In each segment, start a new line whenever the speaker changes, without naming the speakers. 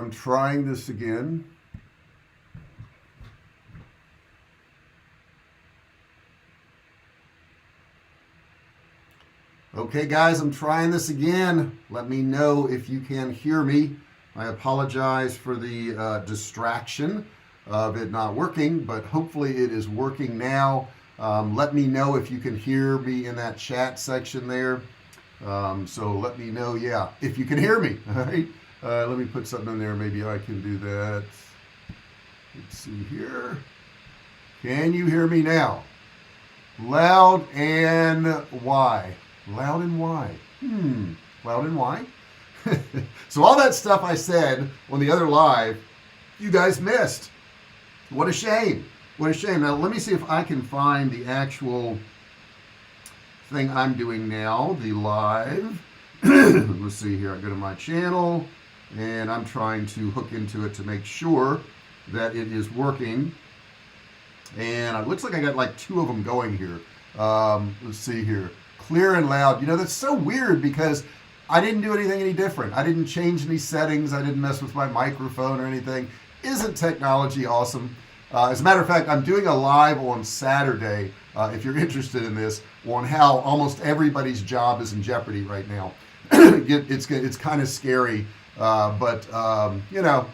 I'm trying this again. Okay guys, I'm trying this again. Let me know if you can hear me. I apologize for the distraction of it not working, but hopefully it is working now. Let me know if you can hear me in that chat section there. So let me know, yeah, if you can hear me. All right. Let me put something in there. Maybe I can do that. Let's see here. Can you hear me now? Loud and why? Loud and why? Loud and why? So all that stuff I said on the other live, you guys missed. What a shame. What a shame. Now let me see if I can find the actual thing I'm doing now, the live. Let's see here. I go to my channel and I'm trying to hook into it to make sure that it is working. And it looks like I got like 2 of them going here. Let's see here. Clear and loud. You know, that's so weird because I didn't do anything any different. I didn't change any settings. I didn't mess with my microphone or anything. Isn't technology awesome? As a matter of fact, I'm doing a live on Saturday, if you're interested in this, on how almost everybody's job is in jeopardy right now. It's kind of scary, but you know,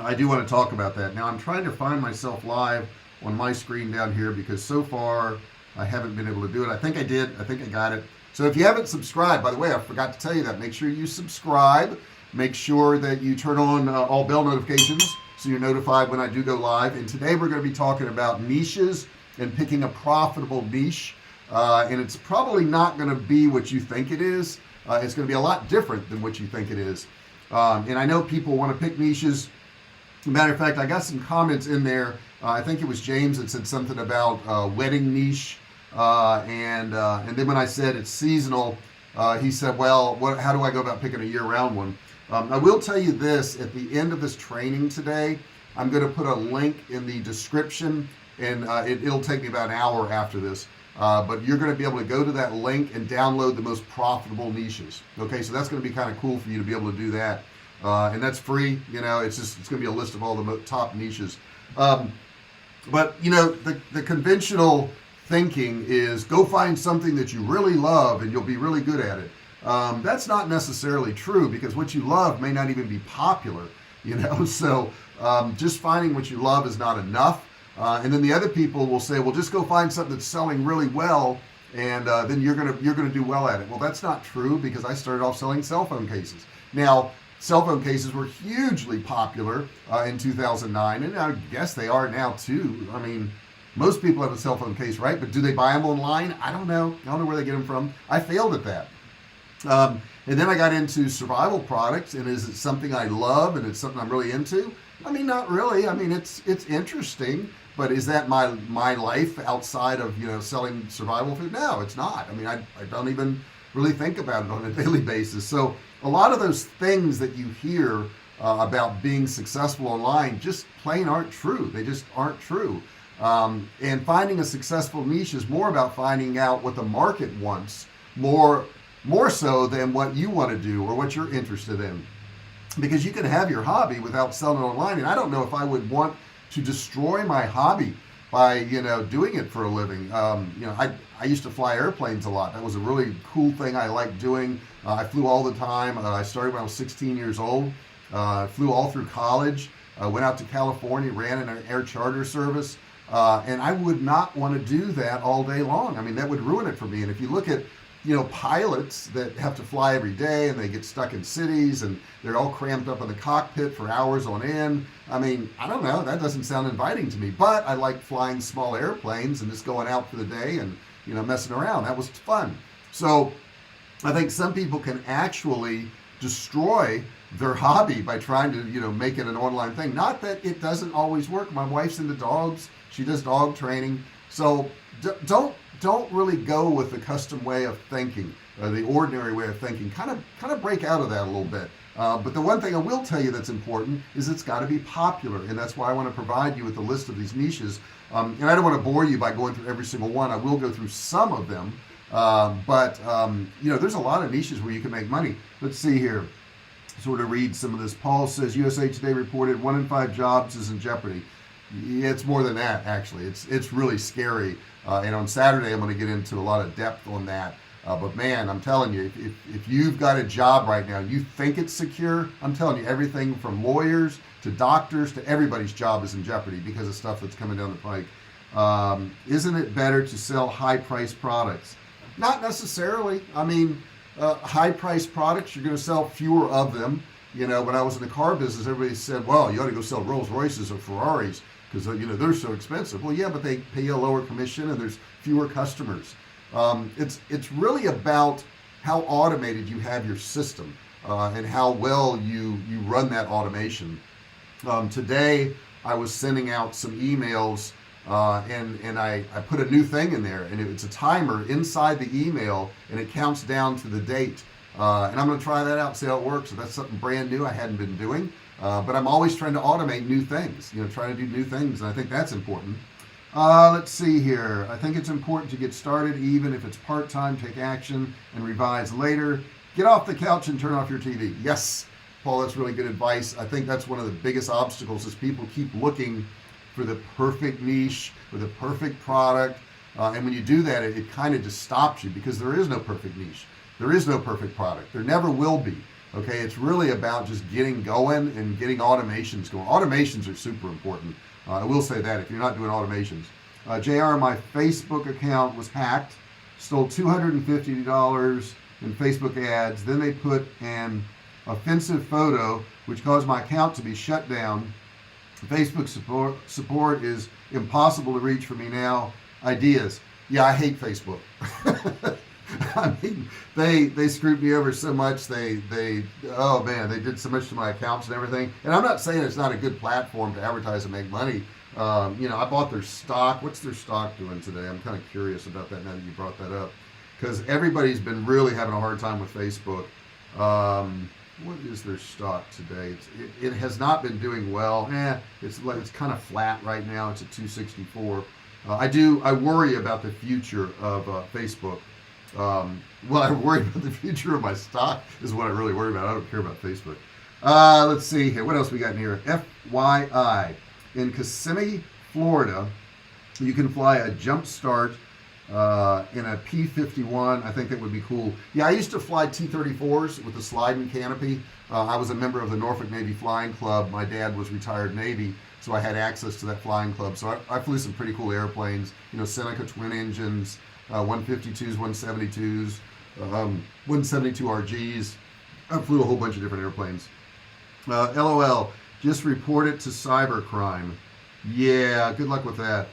I do want to talk about that. Now I'm trying to find myself live on my screen down here because so far I haven't been able to do it. I think I did. I think I got it. So if you haven't subscribed, by the way, I forgot to tell you that, make sure you subscribe. Make sure that you turn on all bell notifications so you're notified when I do go live. And today we're going to be talking about niches and picking a profitable niche. And it's probably not going to be what you think it is. It's going to be a lot different than what you think it is. And I know people want to pick niches. As a matter of fact, I got some comments in there. I think it was James that said something about wedding niche. And then when I said it's seasonal, he said, well, how do I go about picking a year-round one? I will tell you this, at the end of this training today, I'm going to put a link in the description, and it'll take me about an hour after this. But you're going to be able to go to that link and download the most profitable niches. Okay, so that's going to be kind of cool for you to be able to do that. And that's free. You know, it's going to be a list of all the top niches. But you know, the conventional thinking is go find something that you really love and you'll be really good at it. That's not necessarily true because what you love may not even be popular, you know. So just finding what you love is not enough. And then the other people will say, well, just go find something that's selling really well and then you're gonna do well at it. Well, that's not true because I started off selling cell phone cases. Now cell phone cases were hugely popular in 2009, and I guess they are now too. I mean, most people have a cell phone case, right? But do they buy them online? I don't know. I don't know where they get them from. I failed at that. And then I got into survival products, and is it something I love and it's something I'm really into? I mean, not really. I mean, it's interesting, but is that my life outside of, you know, selling survival food? No, it's not. I mean, I don't even really think about it on a daily basis. So a lot of those things that you hear about being successful online just plain aren't true. They just aren't true. And finding a successful niche is more about finding out what the market wants, more so than what you want to do or what you're interested in. Because you can have your hobby without selling it online, and I don't know if I would want to destroy my hobby by, you know, doing it for a living. You know, I used to fly airplanes a lot. That was a really cool thing I liked doing. I flew all the time. I started when I was 16 years old. Flew all through college. Went out to California, ran an air charter service. And I would not want to do that all day long. I mean, that would ruin it for me. And if you look at, you know, pilots that have to fly every day and they get stuck in cities and they're all cramped up in the cockpit for hours on end. I mean, I don't know, that doesn't sound inviting to me, but I like flying small airplanes and just going out for the day and, you know, messing around. That was fun. So I think some people can actually destroy their hobby by trying to, you know, make it an online thing. Not that it doesn't always work. My wife's into dogs. She does dog training. So don't really go with the custom way of thinking, the ordinary way of thinking. Kind of break out of that a little bit. But the one thing I will tell you that's important is it's got to be popular, and that's why I want to provide you with a list of these niches. And I don't want to bore you by going through every single one. I will go through some of them, but you know, there's a lot of niches where you can make money. Let's see here. sort of read some of this. Paul says USA Today reported 1 in 5 jobs is in jeopardy. It's more than that, actually. It's really scary. And on Saturday, I'm going to get into a lot of depth on that. But man, I'm telling you, if you've got a job right now, you think it's secure, I'm telling you, everything from lawyers to doctors to everybody's job is in jeopardy because of stuff that's coming down the pike. Isn't it better to sell high-priced products? Not necessarily. I mean, high-priced products, you're going to sell fewer of them. You know, when I was in the car business, everybody said, well, you ought to go sell Rolls Royces or Ferraris because, you know, they're so expensive. Well, yeah, but they pay you a lower commission and there's fewer customers. It's really about how automated you have your system and how well you run that automation. Today, I was sending out some emails and I put a new thing in there, and it's a timer inside the email, and it counts down to the date. And I'm going to try that out, see how it works. So that's something brand new I hadn't been doing. But I'm always trying to automate new things, you know, trying to do new things, and I think that's important. Let's see here. I think it's important to get started, even if it's part-time. Take action and revise later. Get off the couch and turn off your TV. Yes, Paul, that's really good advice. I think that's one of the biggest obstacles is people keep looking for the perfect niche or the perfect product. And when you do that, it kind of just stops you because there is no perfect niche. There is no perfect product. There never will be. Okay, it's really about just getting going and getting automations going. Automations are super important. I will say that if you're not doing automations. JR, my Facebook account was hacked, stole $250 in Facebook ads. Then they put an offensive photo, which caused my account to be shut down. Facebook support is impossible to reach for me now. Ideas. Yeah, I hate Facebook. I mean, they screwed me over so much. They oh man, they did so much to my accounts and everything. And I'm not saying it's not a good platform to advertise and make money. You know, I bought their stock. What's their stock doing today? I'm kind of curious about that now that you brought that up, because everybody's been really having a hard time with Facebook. What is their stock today? It has not been doing well. It's kind of flat right now. It's at 264. I worry about the future of Facebook. Well, I worry about the future of my stock is what I really worry about. I don't care about Facebook. Let's see here. What else we got in here? FYI. In Kissimmee, Florida, you can fly a jump start in a P-51. I think that would be cool. Yeah, I used to fly T-34s with the sliding canopy. I was a member of the Norfolk Navy Flying Club. My dad was retired Navy, so I had access to that flying club. So I flew some pretty cool airplanes, you know, Seneca twin engines, 152s, 172s, 172 RGs. I flew a whole bunch of different airplanes. LOL, just report it to cybercrime. Yeah, good luck with that.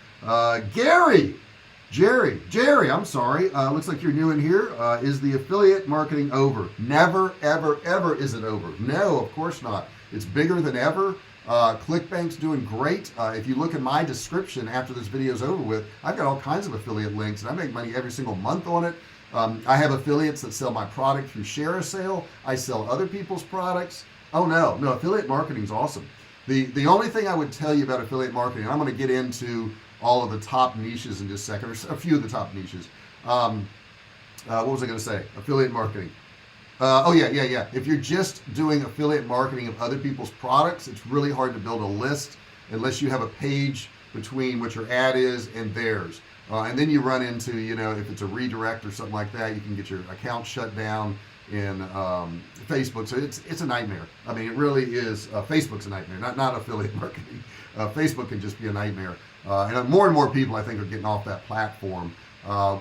Jerry, I'm sorry. Looks like you're new in here. Is the affiliate marketing over? Never, ever, ever is it over. No, of course not. It's bigger than ever. ClickBank's doing great. If you look at my description after this video is over with, I've got all kinds of affiliate links, and I make money every single month on it. I have affiliates that sell my product through Share a Sale. I sell other people's products. Oh no, affiliate marketing is awesome. The only thing I would tell you about affiliate marketing, and I'm going to get into all of the top niches in just a second, or a few of the top niches. What was I going to say? Affiliate marketing. Oh yeah. If you're just doing affiliate marketing of other people's products, it's really hard to build a list unless you have a page between what your ad is and theirs. And then you run into, you know, if it's a redirect or something like that, you can get your account shut down in Facebook. So it's a nightmare. I mean, it really is. Facebook's a nightmare, not affiliate marketing. Facebook can just be a nightmare. And more people, I think, are getting off that platform.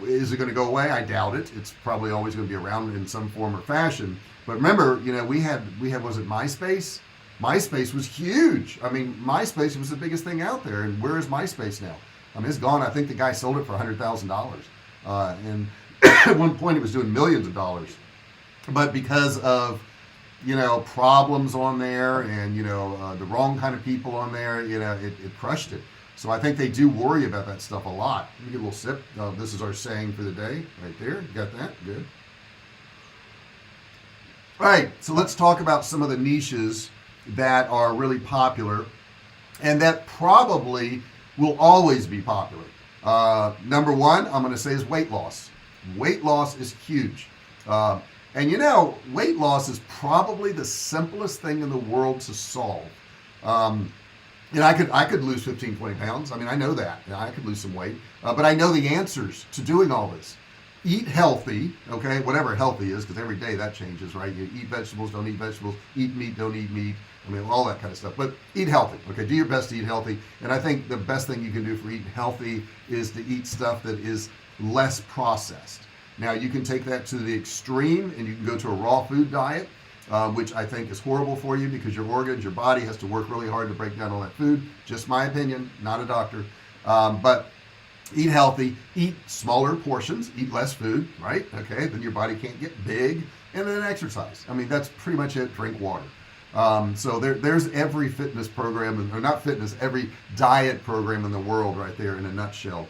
Is it going to go away? I doubt it. It's probably always going to be around in some form or fashion. But remember, you know, we had was it MySpace? MySpace was huge. I mean, MySpace was the biggest thing out there. And where is MySpace now? I mean, it's gone. I think the guy sold it for $100,000. And at one point, it was doing millions of dollars. But because of, you know, problems on there and, you know, the wrong kind of people on there, you know, it crushed it. So I think they do worry about that stuff a lot. Let me get a little sip. This is our saying for the day right there. You got that? Good. All right, so let's talk about some of the niches that are really popular and that probably will always be popular. Number one, I'm going to say is weight loss. Weight loss is huge. And weight loss is probably the simplest thing in the world to solve. And I could lose 15, 20 pounds. I mean, I know that. I could lose some weight. But I know the answers to doing all this. Eat healthy, okay? Whatever healthy is, because every day that changes, right? You eat vegetables, don't eat vegetables. Eat meat, don't eat meat. I mean, all that kind of stuff. But eat healthy, okay? Do your best to eat healthy. And I think the best thing you can do for eating healthy is to eat stuff that is less processed. Now, you can take that to the extreme, and you can go to a raw food diet, which I think is horrible for you because your organs, your body has to work really hard to break down all that food. Just my opinion, not a doctor. But eat healthy, eat smaller portions, eat less food, right? Okay, then your body can't get big, and then exercise. I mean, that's pretty much it. Drink water. So there's every fitness program, or not fitness, every diet program in the world right there in a nutshell.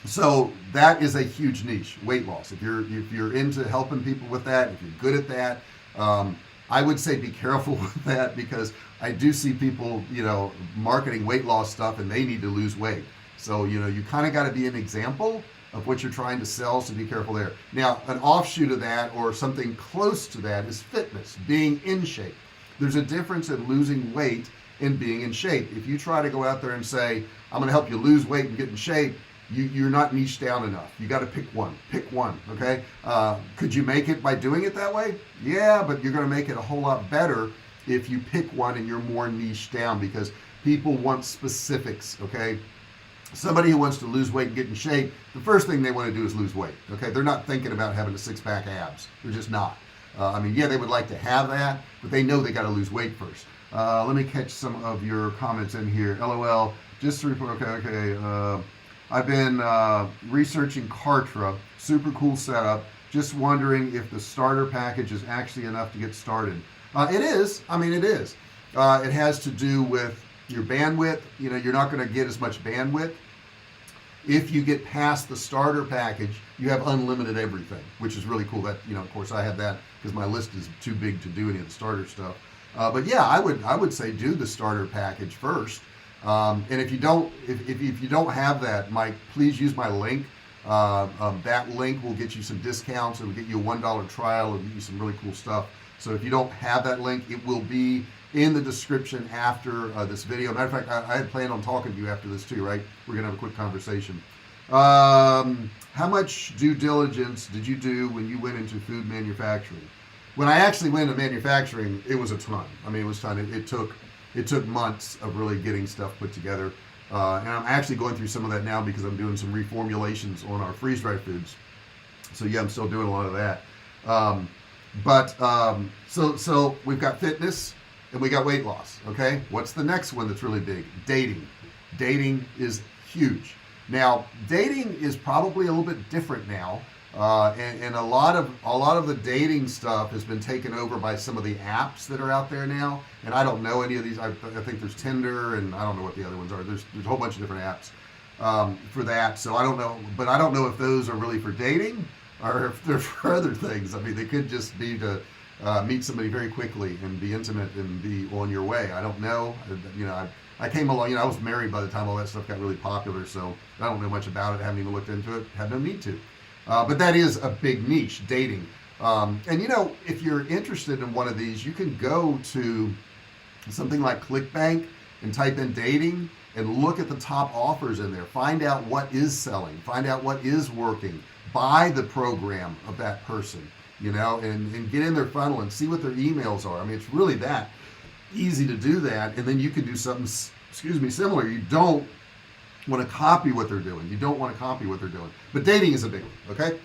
So that is a huge niche, weight loss. If you're into helping people with that, if you're good at that, I would say be careful with that, because I do see people, marketing weight loss stuff, and they need to lose weight. So, you kind of got to be an example of what you're trying to sell, so be careful there. Now, an offshoot of that, or something close to that, is fitness, being in shape. There's a difference in losing weight and being in shape. If you try to go out there and say, I'm going to help you lose weight and get in shape, you're not niche down enough. You got to pick one, okay? Could you make it by doing it that way? Yeah, but you're going to make it a whole lot better if you pick one and you're more niche down, because people want specifics, okay? Somebody who wants to lose weight and get in shape, the first thing they want to do is lose weight, okay? They're not thinking about having a six-pack abs. They're just not. I mean, yeah, they would like to have that, but they know they got to lose weight first. Let me catch some of your comments in here. LOL, just to report, okay. I've been researching Kartra, super cool setup. Just wondering if the starter package is actually enough to get started. It is. I mean, it is. It has to do with your bandwidth. You're not going to get as much bandwidth. If you get past the starter package, you have unlimited everything, which is really cool. That, of course, I have that because my list is too big to do any of the starter stuff. But yeah, I would say do the starter package first. And if you don't have that, Mike, please use my link. That link will get you some discounts. It will get you a $1 trial. It will get you some really cool stuff. So if you don't have that link, it will be in the description after this video. Matter of fact, I had planned on talking to you after this too, right? We're gonna have a quick conversation. How much due diligence did you do when you went into food manufacturing? When I actually went into manufacturing, it was a ton. I mean, it was a ton. It took months of really getting stuff put together. And I'm actually going through some of that now because I'm doing some reformulations on our freeze-dried foods. So yeah, I'm still doing a lot of that. So we've got fitness and we got weight loss. Okay, what's the next one that's really big? Dating. Dating is huge. Now, dating is probably a little bit different now. And a lot of the dating stuff has been taken over by some of the apps that are out there now. And I don't know any of these. I think there's Tinder, and I don't know what the other ones are. There's a whole bunch of different apps for that. So I don't know, but I don't know if those are really for dating or if they're for other things. I mean, they could just be to meet somebody very quickly and be intimate and be on your way. I don't know. I came along. I was married by the time all that stuff got really popular, so I don't know much about it. I haven't even looked into it. Had no need to. But that is a big niche, dating. And if you're interested in one of these, you can go to something like ClickBank and type in dating and look at the top offers in there. Find out what is selling. Find out what is working. Buy the program of that person, and get in their funnel and see what their emails are. I mean, it's really that easy to do that. And then you can do something, similar. You don't want to copy what they're doing. But dating is a big one, okay?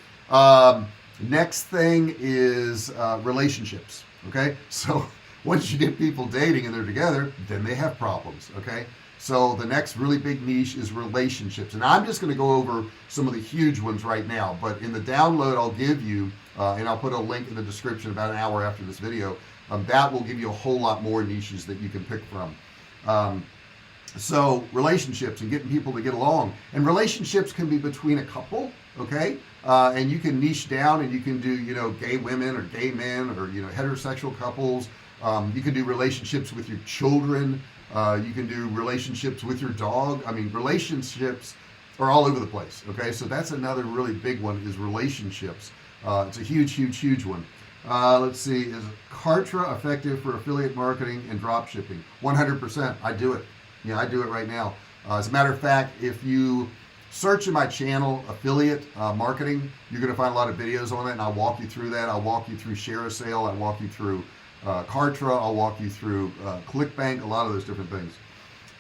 Next thing is relationships, okay? So once you get people dating and they're together, then they have problems, okay? So the next really big niche is relationships. And I'm just going to go over some of the huge ones right now. But in the download I'll give you, and I'll put a link in the description about an hour after this video, that will give you a whole lot more niches that you can pick from. So relationships and getting people to get along, and relationships can be between a couple, okay? And you can niche down and you can do, gay women or gay men or, heterosexual couples. You can do relationships with your children. You can do relationships with your dog. I mean, relationships are all over the place, okay? So that's another really big one, is relationships. It's a huge one. Let's see, is Kartra effective for affiliate marketing and drop shipping? 100%. I do it. Yeah, I do it right now. As a matter of fact, if you search in my channel affiliate marketing, you're going to find a lot of videos on it, and I'll walk you through that. I'll walk you through share a sale. I'll walk you through Kartra. I'll walk you through ClickBank, a lot of those different things.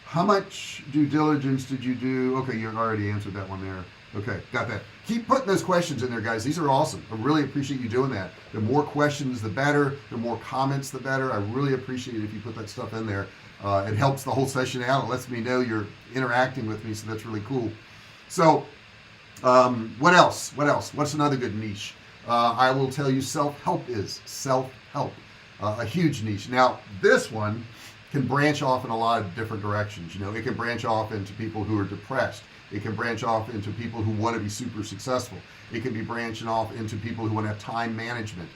How much due diligence did you do? Okay, you already answered that one there. Okay, got that. Keep putting those questions in there, guys. These are awesome. I really appreciate you doing that. The more questions, the better. The more comments, the better. I really appreciate it if you put that stuff in there. It helps the whole session out. It lets me know you're interacting with me, so that's really cool. So, what else? What's another good niche? I will tell you, self-help is self-help. A huge niche. Now, this one can branch off in a lot of different directions. It can branch off into people who are depressed. It can branch off into people who want to be super successful. It can be branching off into people who want to have time management.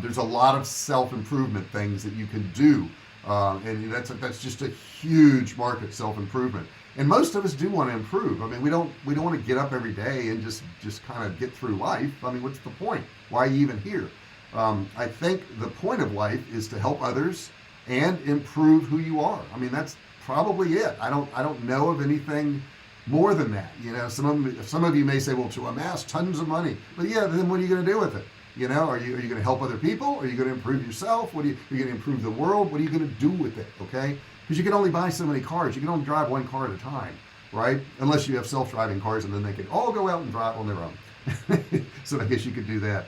There's a lot of self-improvement things that you can do, and that's just a huge market, self-improvement. And most of us do want to improve. I mean, we don't want to get up every day and just kind of get through life. I mean, what's the point? Why are you even here? I think the point of life is to help others and improve who you are. I mean, that's probably it. I don't know of anything more than that. Some of you may say, well, to amass tons of money. But yeah, then what are you going to do with it? Are you going to help other people? Are you going to improve yourself? Are you going to improve the world? What are you going to do with it? Okay, because you can only buy so many cars. You can only drive one car at a time, right? Unless you have self-driving cars, and then they can all go out and drive on their own. So I guess you could do that.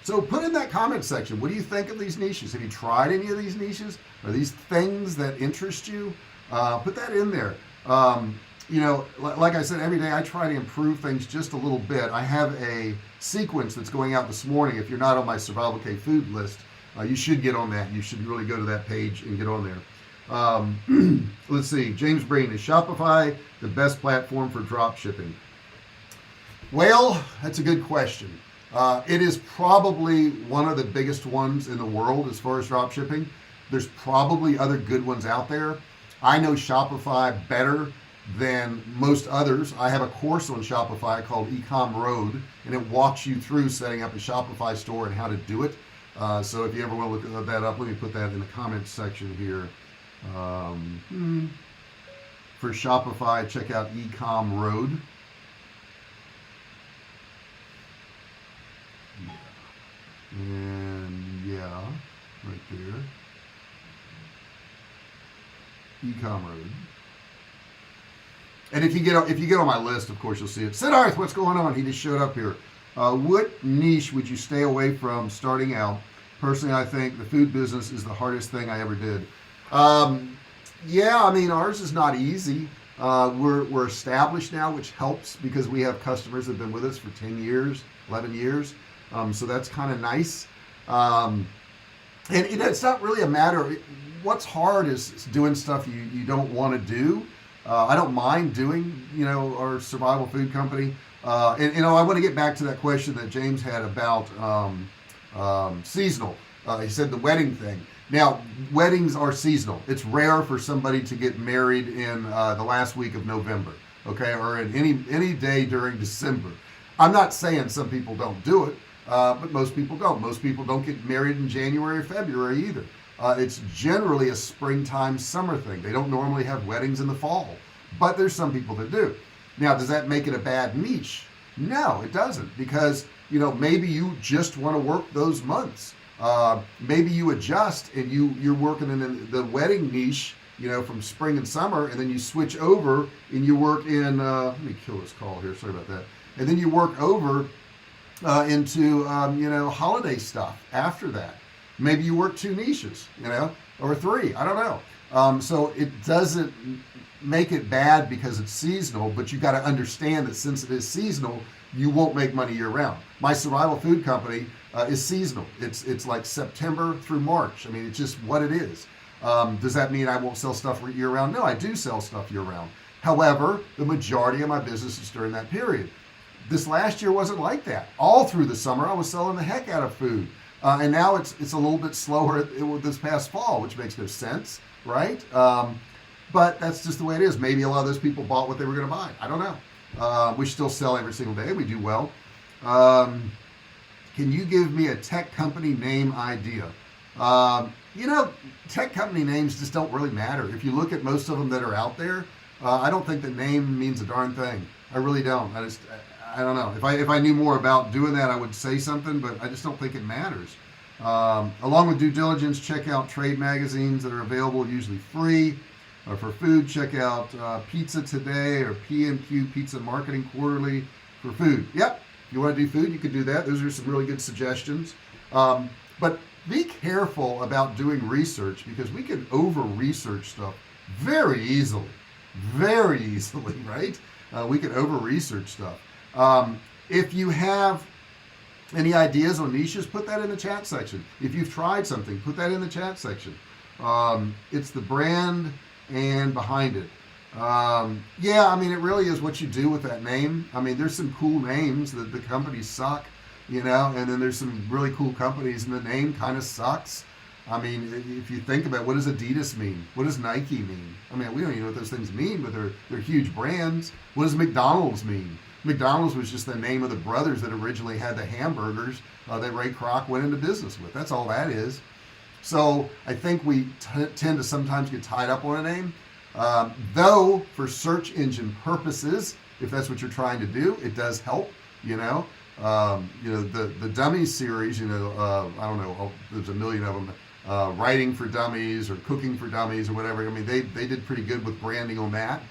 So put in that comment section, what do you think of these niches? Have you tried any of these niches? Are these things that interest you? Put that in there. Like I said, every day I try to improve things just a little bit. I have a sequence that's going out this morning. If you're not on my Survivalcave food list, you should get on that. You should really go to that page and get on there. Let's see, James Breen, is Shopify the best platform for drop shipping? Well, that's a good question. It is probably one of the biggest ones in the world as far as drop shipping. There's probably other good ones out there. I know Shopify better than most others. I have a course on Shopify called Ecom Road, and it walks you through setting up a Shopify store and how to do it. So if you ever want to look that up, let me put that in the comments section here. For Shopify, check out Ecom Road. And yeah, right there. Ecom Road. And if you get on my list, of course, you'll see it. Siddharth, what's going on? He just showed up here. What niche would you stay away from starting out? Personally, I think the food business is the hardest thing I ever did. Yeah, I mean, ours is not easy. We're established now, which helps because we have customers that have been with us for 10 years, 11 years. So that's kind of nice. And it's not really a matter. What's hard is doing stuff you don't want to do. I don't mind doing, our survival food company. And I want to get back to that question that James had about seasonal. He said the wedding thing. Now, weddings are seasonal. It's rare for somebody to get married in the last week of November, okay, or in any day during December. I'm not saying some people don't do it, but most people don't. Most people don't get married in January or February either. It's generally a springtime, summer thing. They don't normally have weddings in the fall, but there's some people that do. Now, does that make it a bad niche? No, it doesn't, because maybe you just want to work those months. Maybe you adjust and you're working in the wedding niche, from spring and summer, and then you switch over and you work in. Let me kill this call here. Sorry about that. And then you work over into holiday stuff after that. Maybe you work 2 niches, or 3. I don't know. So it doesn't make it bad because it's seasonal, but you got to understand that since it is seasonal, you won't make money year round. My survival food company is seasonal. It's like September through March. I mean, it's just what it is. Does that mean I won't sell stuff year round? No, I do sell stuff year round. However, the majority of my business is during that period. This last year wasn't like that. All through the summer, I was selling the heck out of food. And now it's a little bit slower this past fall, which makes no sense, right? But that's just the way it is. Maybe a lot of those people bought what they were going to buy. I don't know. We still sell every single day. We do well. can you give me a tech company name idea? Tech company names just don't really matter. If you look at most of them that are out there, I don't think the name means a darn thing. I really don't. I don't know. If I knew more about doing that, I would say something, but I just don't think it matters. Along with due diligence, check out trade magazines that are available, usually free. For food, check out Pizza Today or PMQ Pizza Marketing Quarterly for food. Yep, if you want to do food, you can do that. Those are some really good suggestions. But be careful about doing research, because we can over-research stuff very easily, right? We can over-research stuff. If you have any ideas on niches, put that in the chat section. If you've tried something, put that in the chat section. It's the brand and behind it. Yeah, I mean, it really is what you do with that name. I mean, there's some cool names that the companies suck, and then there's some really cool companies and the name kind of sucks. I mean, if you think about, what does Adidas mean? What does Nike mean? I mean, we don't even know what those things mean, but they're huge brands. What does McDonald's mean? McDonald's was just the name of the brothers that originally had the hamburgers that Ray Kroc went into business with. That's all that is. So I think we tend to sometimes get tied up on a name. Though for search engine purposes, if that's what you're trying to do, it does help. The Dummies series. I don't know. There's a million of them. Writing for Dummies or Cooking for Dummies or whatever. I mean, they did pretty good with branding on that.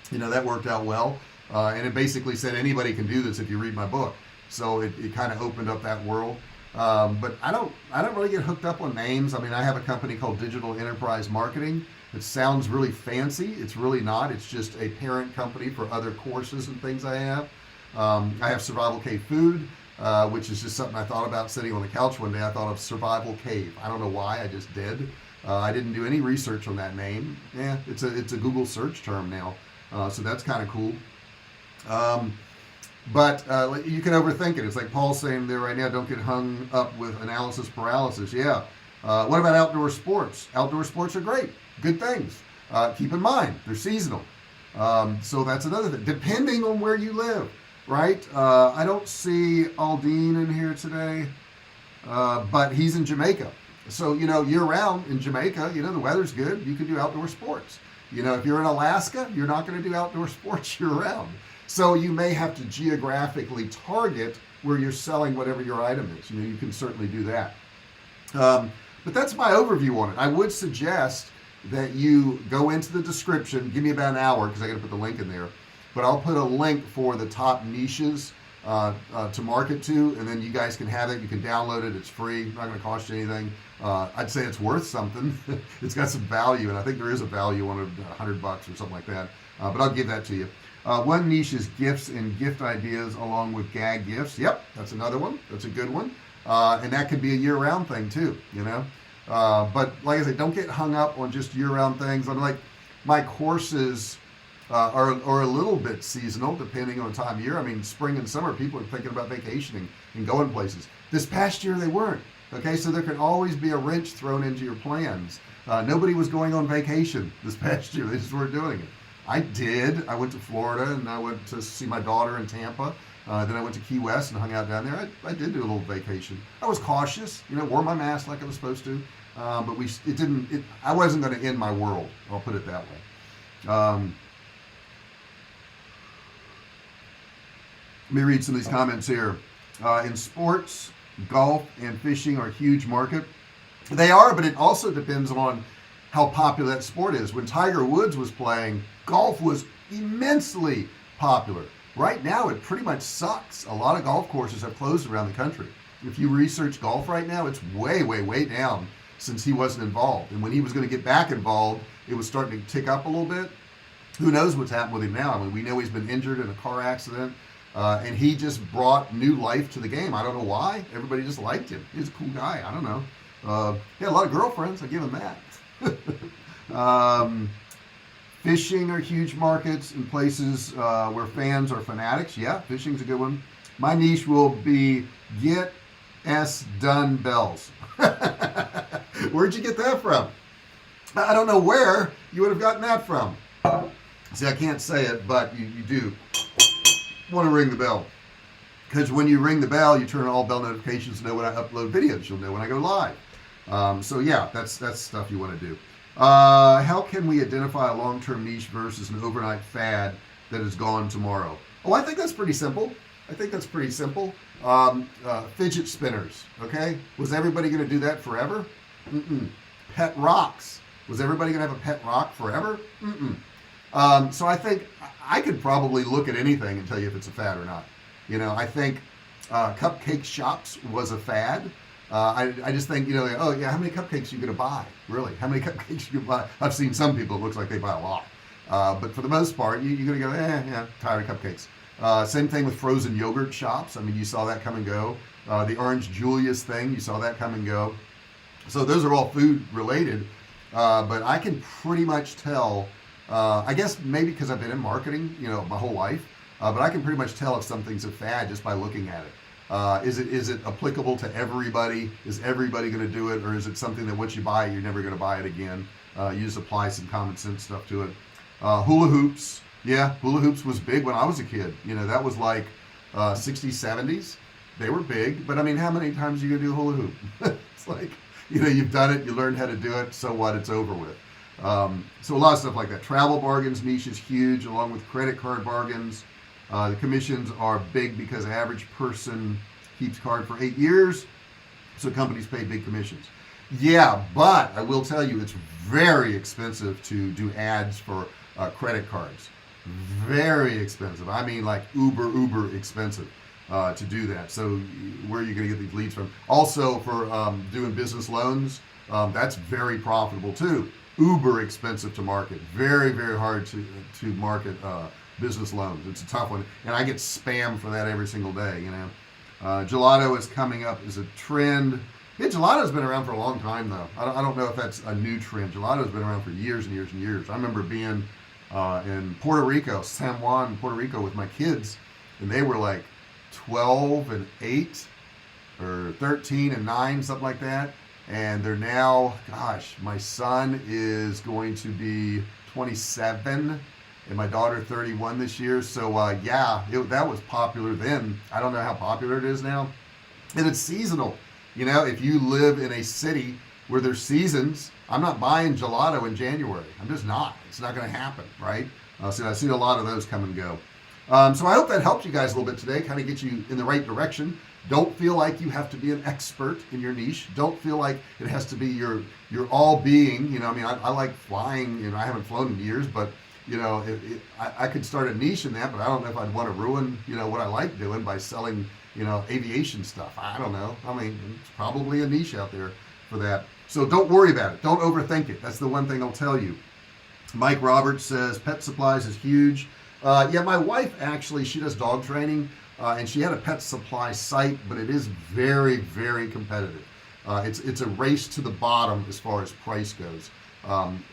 That worked out well. And it basically said anybody can do this if you read my book. So it kind of opened up that world. But I don't really get hooked up on names. I mean, I have a company called Digital Enterprise Marketing. It sounds really fancy. It's really not. It's just a parent company for other courses and things I have. I have Survivalcave Food, which is just something I thought about sitting on the couch one day. I thought of Survivalcave. I don't know why, I just did. I didn't do any research on that name. Yeah, it's a Google search term now. So that's kind of cool. But you can overthink it. It's like Paul's saying there right now, don't get hung up with analysis paralysis. Yeah. What about outdoor sports? Outdoor sports are great. Good things. Keep in mind, they're seasonal. So that's another thing. Depending on where you live, right? I don't see Aldine in here today, but he's in Jamaica. So, year-round in Jamaica, the weather's good. You can do outdoor sports. If you're in Alaska, you're not going to do outdoor sports year-round. So you may have to geographically target where you're selling whatever your item is. You can certainly do that. But that's my overview on it. I would suggest that you go into the description. Give me about an hour because I got to put the link in there. But I'll put a link for the top niches to market to, and then you guys can have it. You can download it. It's free. Not going to cost you anything. I'd say it's worth something. It's got some value, and I think there is a value on it, $100 or something like that. But I'll give that to you. One niche is gifts and gift ideas along with gag gifts. Yep, that's another one. That's a good one. And that could be a year-round thing too, But like I said, don't get hung up on just year-round things. I'm like, my courses are a little bit seasonal depending on time of year. I mean, spring and summer, people are thinking about vacationing and going places. This past year, they weren't. Okay, so there can always be a wrench thrown into your plans. Nobody was going on vacation this past year. They just weren't doing it. I did. I went to Florida and I went to see my daughter in Tampa. Then I went to Key West and hung out down there. I did do a little vacation. I was cautious, wore my mask like I was supposed to. But I wasn't going to end my world. I'll put it that way. Let me read some of these comments here. In sports, golf and fishing are a huge market. They are, but it also depends on how popular that sport is. When Tiger Woods was playing, golf was immensely popular. Right now, it pretty much sucks. A lot of golf courses have closed around the country. If you research golf right now, it's way, way, way down since he wasn't involved. And when he was going to get back involved, it was starting to tick up a little bit. Who knows what's happened with him now? I mean, we know he's been injured in a car accident, and he just brought new life to the game. I don't know why. Everybody just liked him. He's a cool guy. I don't know. He had a lot of girlfriends. I give him that. Fishing are huge markets in places where fans are fanatics. Yeah, fishing's a good one. My niche will be get S done bells. Where'd you get that from? I don't know where you would have gotten that from. See, I can't say it, but you do want to ring the bell. because when you ring the bell, you turn on all bell notifications to know when I upload videos. You'll know when I go live. So yeah, that's stuff you want to do. How can we identify a long-term niche versus an overnight fad that is gone tomorrow? Oh, I think that's pretty simple. Fidget spinners. Okay, was everybody going to do that forever? Pet rocks. Was everybody going to have a pet rock forever? So I think I could probably look at anything and tell you if it's a fad or not. I think cupcake shops was a fad. I just think, oh yeah, how many cupcakes are you going to buy? Really? How many cupcakes are you going to buy? I've seen some people, it looks like they buy a lot. But for the most part, you're going to go, yeah, tired of cupcakes. Same thing with frozen yogurt shops. I mean, you saw that come and go. The Orange Julius thing, you saw that come and go. So those are all food related. But I can pretty much tell, I guess maybe because I've been in marketing, my whole life, but I can pretty much tell if something's a fad just by looking at it. Is it applicable to everybody? Is everybody going to do it? Or is it something that once you buy it, you're never going to buy it again? You just apply some common sense stuff to it. Hula hoops. Yeah, hula hoops was big when I was a kid. That was like 60s, 70s. They were big, but I mean, how many times are you going to do a hula hoop? It's like, you've done it, you learned how to do it, so what, it's over with. So a lot of stuff like that. Travel bargains niche is huge, along with credit card bargains. The commissions are big because the average person keeps card for 8 years, so companies pay big commissions. Yeah, but I will tell you, it's very expensive to do ads for credit cards. Very expensive. I mean, like uber expensive to do that. So where are you going to get these leads from? Also, for doing business loans, that's very profitable too. Uber expensive to market. Very hard to market business loans. It's a tough one, and I get spam for that every single day. Gelato is coming up as a trend. Yeah, gelato's been around for a long time though. I don't know if that's a new trend. Gelato's been around for years and years and years. I remember being in Puerto Rico, San Juan, Puerto Rico, with my kids, and they were like 12 and 8 or 13 and 9, something like that. And they're now, gosh, my son is going to be 27 and my daughter 31 this year. So yeah, that was popular then. I don't know how popular it is now. And it's seasonal. If you live in a city where there's seasons, I'm not buying gelato in January. I'm just not. It's not going to happen, right? So I see a lot of those come and go. So I hope that helped you guys a little bit today, kind of get you in the right direction. Don't feel like you have to be an expert in your niche. Don't feel like it has to be your all being. I like flying. I haven't flown in years, but I could start a niche in that, but I don't know if I'd want to ruin what I like doing by selling aviation stuff. I don't know. I mean, it's probably a niche out there for that. So don't worry about it. Don't overthink it. That's the one thing I'll tell you. Mike Roberts says pet supplies is huge. Yeah, my wife actually, she does dog training, and she had a pet supply site, but it is very competitive. It's a race to the bottom as far as price goes.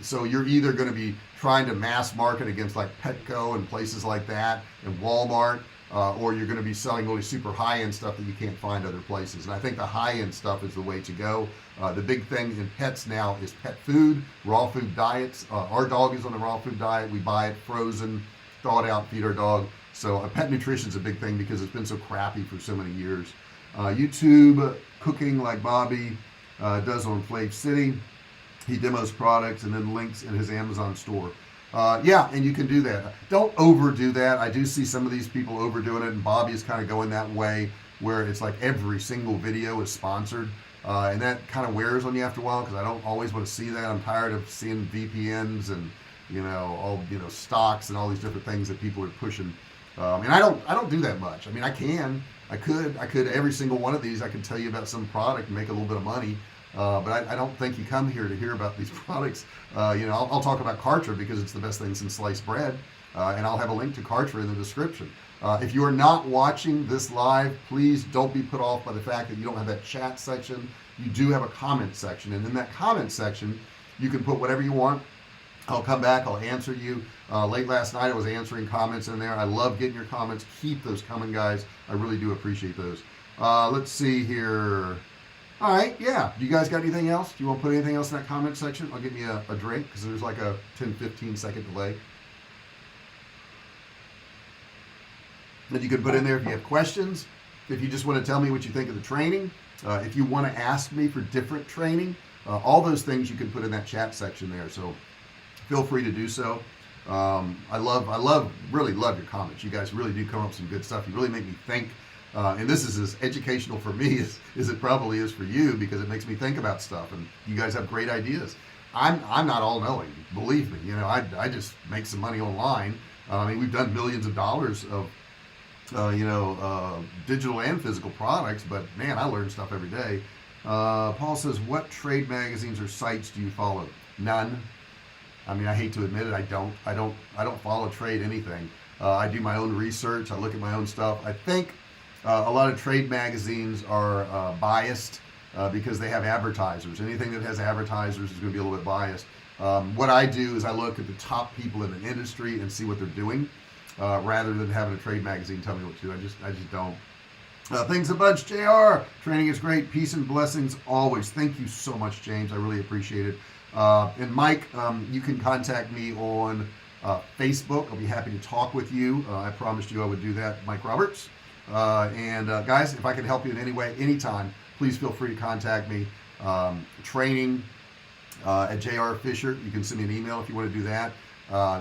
So you're either going to be trying to mass market against like Petco and places like that and Walmart, or you're going to be selling really super high-end stuff that you can't find other places. And I think the high-end stuff is the way to go. The big thing in pets now is pet food, raw food diets. Our dog is on the raw food diet. We buy it frozen, thaw it out, feed our dog. So pet nutrition is a big thing because it's been so crappy for so many years. YouTube cooking like Bobby does on Flav City. He demos products and then links in his Amazon store. Yeah, and you can do that. Don't overdo that. I do see some of these people overdoing it, and Bobby is kind of going that way where it's like every single video is sponsored, and that kind of wears on you after a while because I don't always want to see that. I'm tired of seeing VPNs and all stocks and all these different things that people are pushing. And I don't do that much. I mean, I could every single one of these. I could tell you about some product and make a little bit of money. But I don't think you come here to hear about these products. I'll talk about Kartra because it's the best thing since sliced bread, and I'll have a link to Kartra in the description. If you are not watching this live, please don't be put off by the fact that you don't have that chat section. You do have a comment section, and in that comment section, you can put whatever you want. I'll come back, I'll answer you. Late last night I was answering comments in there. I love getting your comments. Keep those coming, guys. I really do appreciate those. Let's see here. All right, yeah. Do you guys got anything else? Do you want to put anything else in that comment section? I'll give you a drink because there's like a 10-15 second delay. That you can put in there if you have questions. if you just want to tell me what you think of the training, if you want to ask me for different training, all those things you can put in that chat section there. So feel free to do so. I really love your comments. You guys really do come up with some good stuff. You really make me think. And this is as educational for me as it probably is for you, because it makes me think about stuff, and you guys have great ideas. I'm not all knowing, believe me. I just make some money online. I mean, we've done millions of dollars of digital and physical products, but man, I learn stuff every day. Paul says, what trade magazines or sites do you follow? None. I mean, I hate to admit it, I don't follow trade anything. I do my own research. I look at my own stuff. I think a lot of trade magazines are biased because they have advertisers. Anything that has advertisers is going to be a little bit biased. What I do is I look at the top people in the industry and see what they're doing, rather than having a trade magazine tell me what to do. I just don't. Things a bunch, JR. Training is great. Peace and blessings always. Thank you so much, James. I really appreciate it. And Mike, you can contact me on Facebook. I'll be happy to talk with you. I promised you I would do that, Mike Roberts. And guys, if I can help you in any way, anytime, please feel free to contact me. Training at JR Fisher. You can send me an email if you want to do that.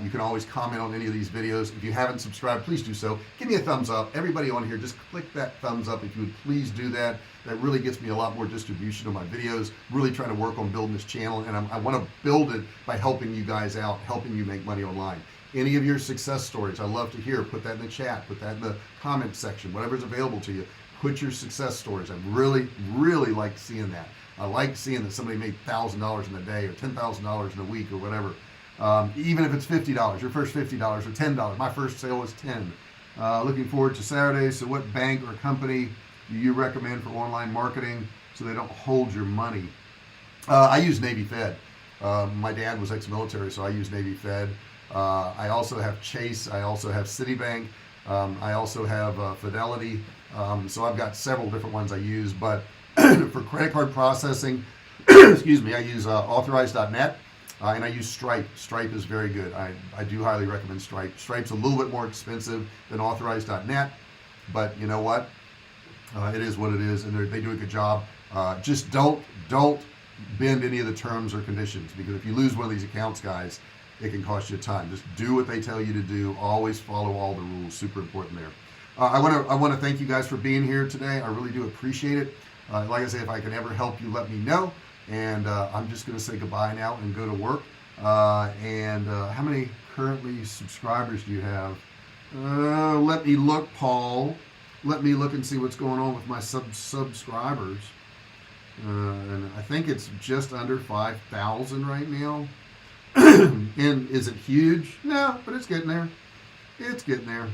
You can always comment on any of these videos. If you haven't subscribed, please do so. Give me a thumbs up. Everybody on here, just click that thumbs up if you would please do that. That really gets me a lot more distribution of my videos. Really trying to work on building this channel, and I want to build it by helping you guys out, helping you make money online. Any of your success stories, I love to hear. Put that in the chat, put that in the comment section, whatever's available to you. Put your success stories. I really like seeing that. I like seeing that somebody made $1,000 in a day or $10,000 in a week or whatever. Even if it's $50, your first $50 or $10. My first sale was $10. Looking forward to Saturday. So what bank or company do you recommend for online marketing so they don't hold your money? I use Navy Fed. My dad was ex-military, so I use Navy Fed. I also have Chase. I also have Citibank. I also have Fidelity. So I've got several different ones I use. But for credit card processing, excuse me, I use Authorize.net. And I use Stripe. Stripe is very good. I do highly recommend Stripe. Stripe's a little bit more expensive than Authorize.net, but you know what? It is what it is, and they do a good job. Just don't bend any of the terms or conditions, because if you lose one of these accounts, guys, it can cost you a ton. Just do what they tell you to do. Always follow all the rules. Super important there. I want to thank you guys for being here today. I really do appreciate it. Like I say, if I can ever help you, let me know. And I'm just going to say goodbye now and go to work. And how many currently subscribers do you have? Let me look, Paul. Let me look and see what's going on with my subscribers. And I think it's just under 5,000 right now. And is it huge? No, but it's getting there. It's getting there.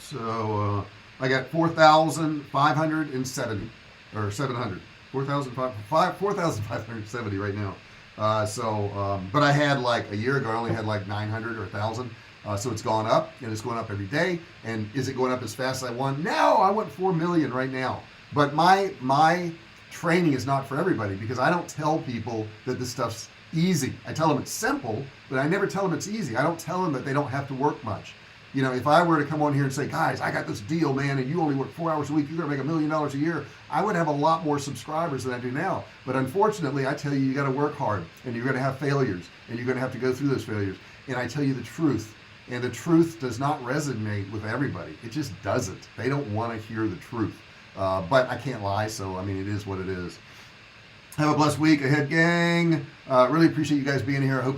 So I got 4,570 or 700. 4,570 right now. But I had like a year ago, I only had like 900 or 1,000. So it's gone up, and it's going up every day. And is it going up as fast as I want? No, I want 4 million right now. But my training is not for everybody, because I don't tell people that this stuff's easy. I tell them it's simple, but I never tell them it's easy. I don't tell them that they don't have to work much. You know, if I were to come on here and say, guys, I got this deal, man, and you only work 4 hours a week, you're going to make $1 million a year, I would have a lot more subscribers than I do now. But unfortunately, I tell you, you got to work hard, and you're going to have failures, and you're going to have to go through those failures. And I tell you the truth, and the truth does not resonate with everybody. It just doesn't. They don't want to hear the truth. But I can't lie, so I mean, it is what it is. Have a blessed week ahead, gang. Really appreciate you guys being here. I hope